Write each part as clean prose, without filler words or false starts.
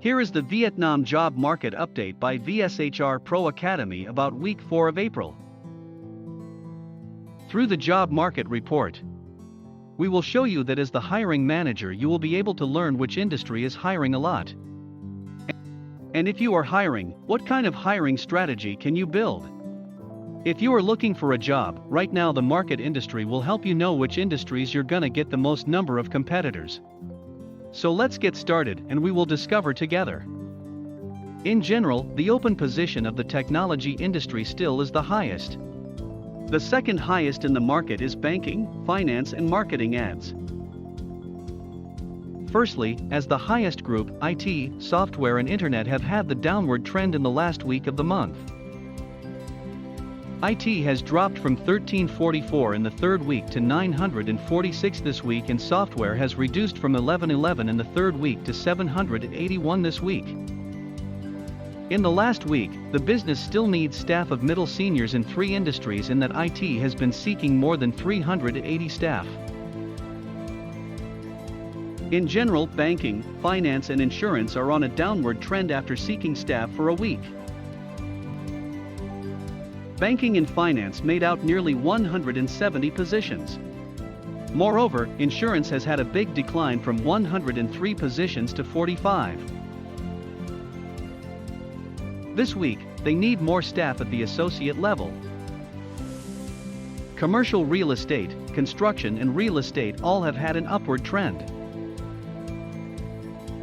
Here is the Vietnam job market update by VSHR Pro Academy about week 4 of April. Through the job market report, we will show you that as the hiring manager you will be able to learn which industry is hiring a lot. And if you are hiring, what kind of hiring strategy can you build? If you are looking for a job, right now the market industry will help you know which industries you're gonna get the most number of competitors. So let's get started and we will discover together. In general, the open position of the technology industry still is the highest. The second highest in the market is banking, finance and marketing ads. Firstly, as the highest group, IT, software and internet have had the downward trend in the last week of the month. IT has dropped from 1344 in the third week to 946 this week, and software has reduced from 1111 in the third week to 781 this week. In the last week, the business still needs staff of middle seniors in 3 industries, in that IT has been seeking more than 380 staff. In general, banking, finance and insurance are on a downward trend after seeking staff for a week. Banking and finance made out nearly 170 positions. Moreover, insurance has had a big decline from 103 positions to 45. This week, they need more staff at the associate level. Commercial real estate, construction and real estate all have had an upward trend.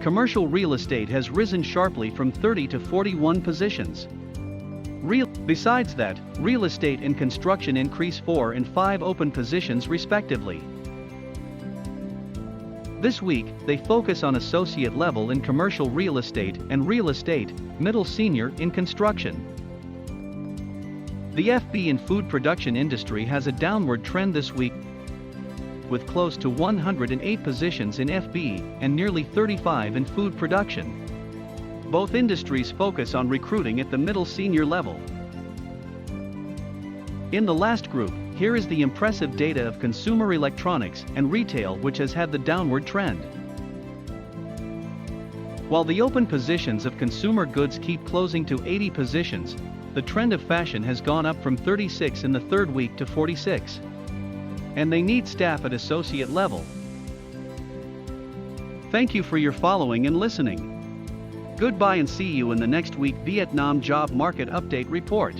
Commercial real estate has risen sharply from 30 to 41 positions. Besides that, real estate and construction increase 4 and 5 open positions respectively. This week, they focus on associate level in commercial real estate and real estate, middle senior in construction. The FB and food production industry has a downward trend this week, with close to 108 positions in FB and nearly 35 in food production. Both industries focus on recruiting at the middle senior level. In the last group, here is the impressive data of consumer electronics and retail, which has had the downward trend. While the open positions of consumer goods keep closing to 80 positions, the trend of fashion has gone up from 36 in the third week to 46. And they need staff at associate level. Thank you for your following and listening. Goodbye and see you in the next week Vietnam Job Market Update Report.